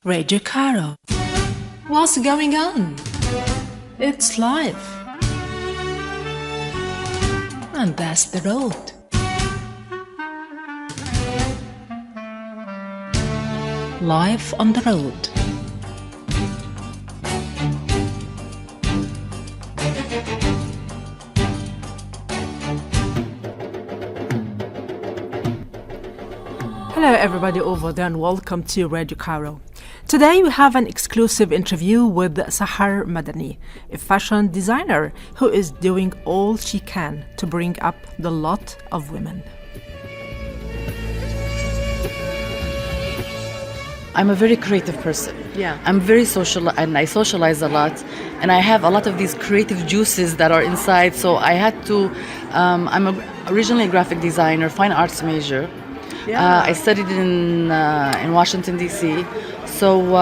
Radio Caro. What's going on? It's life. And that's the road. Life on the road. Hello everybody over there and welcome to Radio Caro. Today we have an exclusive interview with Sahar Madani, a fashion designer who is doing all she can to bring up the lot of women. I'm a very creative person. Yeah. I'm very social and I socialize a lot, and I have a lot of these creative juices that are inside, so I had to, originally a graphic designer, fine arts major. Yeah. I studied in Washington, D.C., so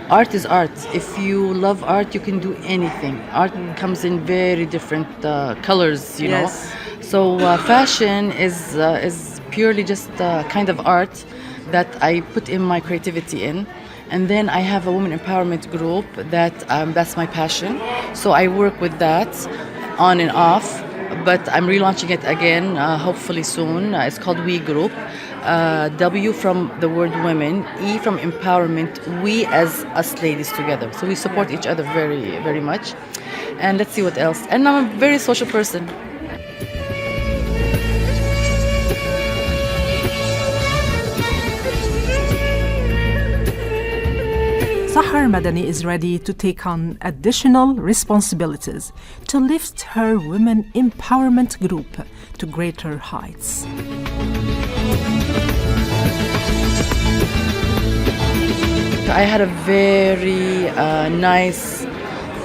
art is art. If you love art, you can do anything. Art comes in very different colors, you know. So fashion is purely just kind of art that I put in my creativity in. And then I have a women empowerment group that's my passion. So I work with that on and off. But I'm relaunching it again, hopefully soon. It's called We Group. W from the word women, E from empowerment, we as us ladies together. So we support each other very, very much. And let's see what else. And I'm a very social person. Sahar Madani is ready to take on additional responsibilities to lift her women empowerment group to greater heights. I had a very nice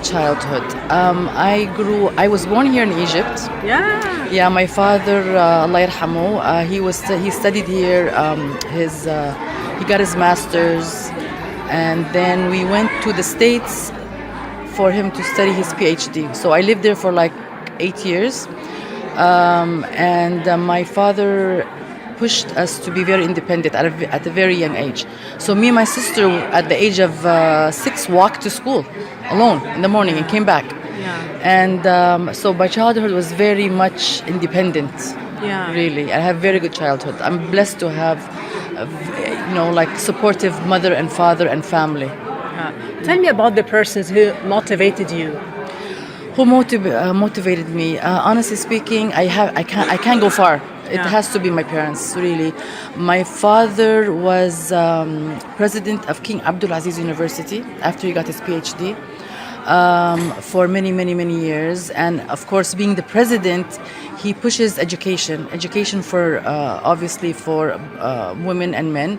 childhood. I was born here in Egypt. Yeah, my father, Allah yarhamu, he studied here. He got his master's. And then we went to the States for him to study his PhD. So I lived there for like 8 years. My father pushed us to be very independent at a very young age. So me and my sister, at the age of 6, walked to school alone in the morning and came back. And so my childhood was very much independent. Really. I have very good childhood. I'm blessed to have like supportive mother and father and family. Tell me about the persons who motivated you. Who motivated me? Honestly speaking, I can't go far. It has to be my parents, really. My father was president of King Abdulaziz University after he got his PhD. For many years, and of course being the president, he pushes education for obviously for women and men,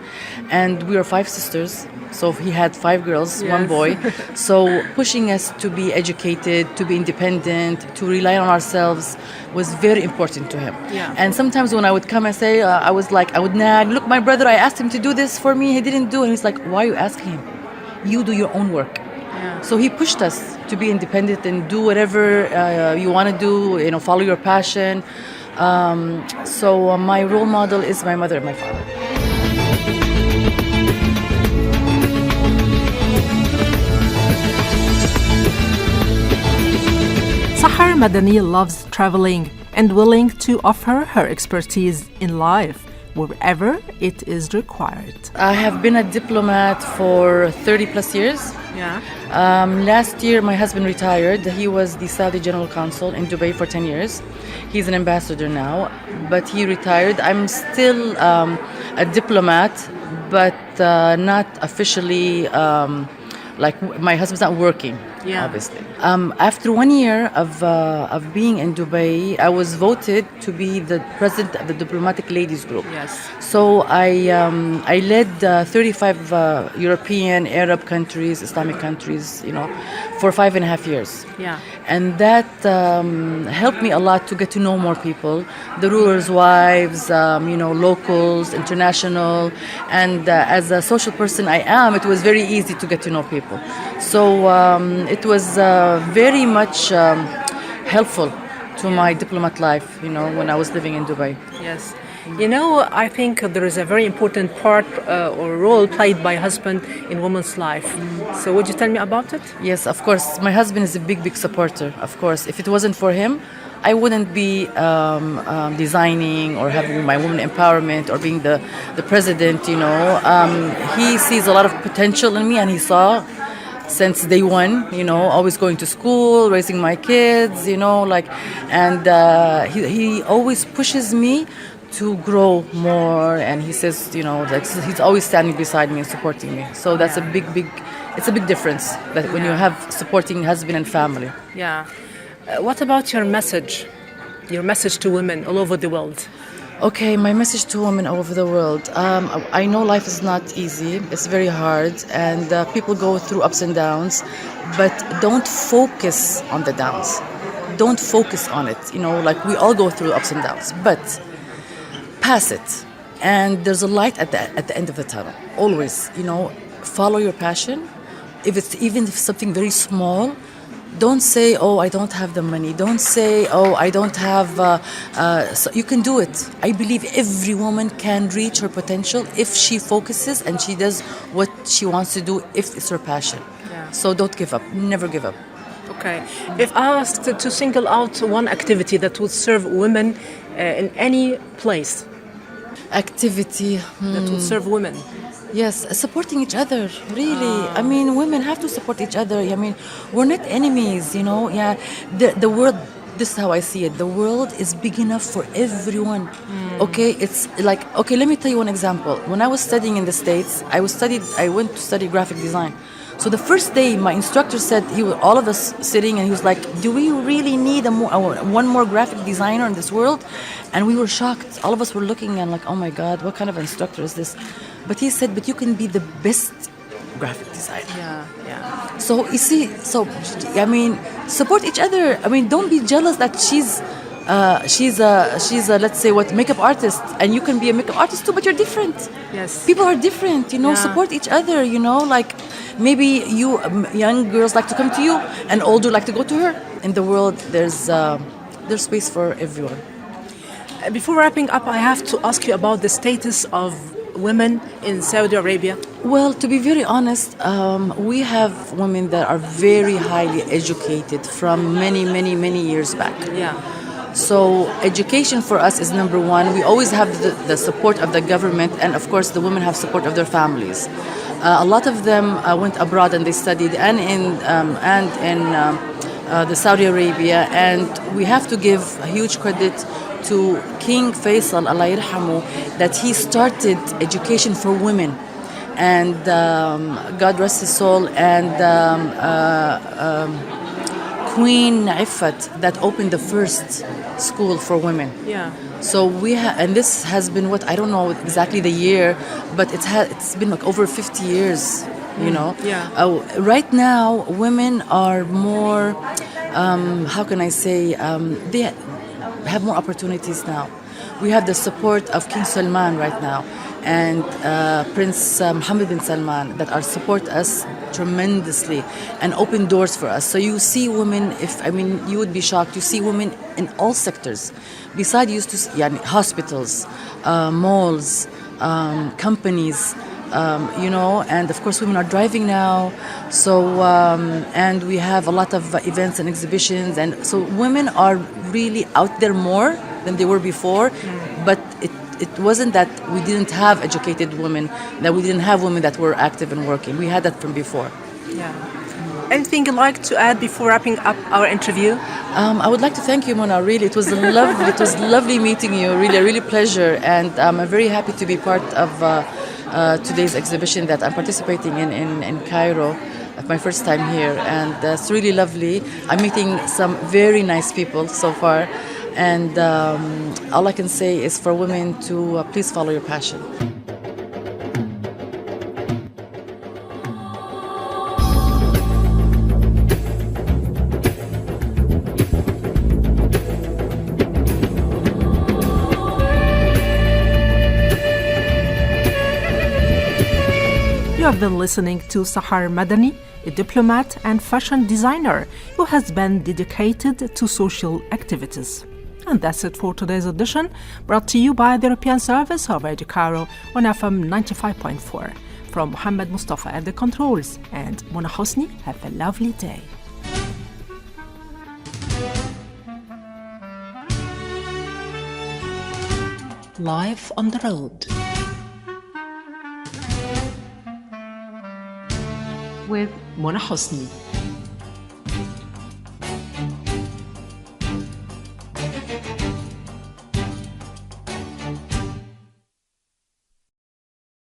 and we are 5 sisters, so he had 5 girls, 1 boy. So pushing us to be educated, to be independent, to rely on ourselves was very important to him. And sometimes when I would come and say, I would nag, look, my brother, I asked him to do this for me, he didn't do it. And he's like, why are you asking him? You do your own work. So he pushed us to be independent and do whatever you want to do, follow your passion. So my role model is my mother and my father. Sahar Madani loves traveling and willing to offer her expertise in life wherever it is required. I have been a diplomat for 30 plus years. Last year, my husband retired. He was the Saudi General Consul in Dubai for 10 years. He's an ambassador now, but he retired. I'm still a diplomat, but not officially, like my husband's not working, obviously. After 1 year of being in Dubai, I was voted to be the president of the diplomatic ladies group. So I led 35 European, Arab countries, Islamic countries, for 5.5 years. And that helped me a lot to get to know more people, the rulers' wives, locals, international. And as a social person I am, it was very easy to get to know people. So it was very much helpful to my diplomat life, when I was living in Dubai. You know, I think there is a very important part or role played by husband in woman's life. So would you tell me about it? Yes, of course. My husband is a big supporter, of course. If it wasn't for him, I wouldn't be designing or having my women empowerment or being the president, you know. He sees a lot of potential in me, and he saw since day one, you know, always going to school, raising my kids, you know, like, and he always pushes me to grow more, and he says, you know, like, he's always standing beside me and supporting me. So that's it's a big difference that when you have supporting husband and family. Yeah. What about your message to women all over the world? Okay, my message to women all over the world. I know life is not easy. It's very hard, and people go through ups and downs, but don't focus on the downs. Don't focus on it. You know, like, we all go through ups and downs, but pass it. And there's a light at the end of the tunnel. Always, you know, follow your passion. If it's something very small, don't say, oh, I don't have the money. Don't say, oh, I don't have... so you can do it. I believe every woman can reach her potential if she focuses and she does what she wants to do, if it's her passion. Yeah. So don't give up. Never give up. Okay. If asked to single out one activity that would serve women in any place... Activity... that would serve women... Yes, supporting each other, really. I mean, women have to support each other. I mean, we're not enemies, you know. Yeah, the world, this is how I see it. The world is big enough for everyone. Okay, it's like, okay, let me tell you one example. When I was studying in the States, I went to study graphic design. So the first day, my instructor said, all of us sitting, and he was like, do we really need one more graphic designer in this world? And we were shocked. All of us were looking and like, oh my God, what kind of instructor is this? But he said, but you can be the best graphic designer. Yeah. So you see, I mean, support each other. I mean, don't be jealous that she's a let's say makeup artist, and you can be a makeup artist too, but you're different. Yes. People are different, you know. Yeah. Support each other, you know. Like, maybe you young girls like to come to you, and older like to go to her. In the world, there's space for everyone. Before wrapping up, I have to ask you about the status of women in Saudi Arabia. Well, to be very honest, we have women that are very highly educated from many years back. Yeah. So education for us is number one. We always have the support of the government, and of course the women have support of their families. A lot of them went abroad and they studied, and in the Saudi Arabia, and we have to give a huge credit to King Faisal, Allah yarhamu, that he started education for women, and God rest his soul, and Queen Iffat that opened the first school for women. Yeah. So and this has been I don't know exactly the year, but it's been like over 50 years, you know. Yeah. Right now, women are more, how can I say, they have more opportunities now. We have the support of King Salman right now, and Prince Mohammed bin Salman that support us tremendously and open doors for us. So you see women, you would be shocked, you see women in all sectors. Besides, you used to see hospitals, malls, companies, you know, and of course women are driving now. So, and we have a lot of events and exhibitions, and so women are really out there more than they were before. But it wasn't that we didn't have educated women, that we didn't have women that were active and working. We had that from before. Yeah. Anything you'd like to add before wrapping up our interview? I would like to thank you, Mona. Really, it was lovely. It was lovely meeting you. Really pleasure, and I'm very happy to be part of today's exhibition that I'm participating in Cairo. My first time here, and it's really lovely. I'm meeting some very nice people so far, and all I can say is for women to please follow your passion. You have been listening to Sahar Madani, a diplomat and fashion designer who has been dedicated to social activities. And that's it for today's edition, brought to you by the European service of Radio Cairo on FM 95.4. From Mohammed Mustafa at the controls and Mona Hosni, have a lovely day. Life on the road. With Mona Hosni.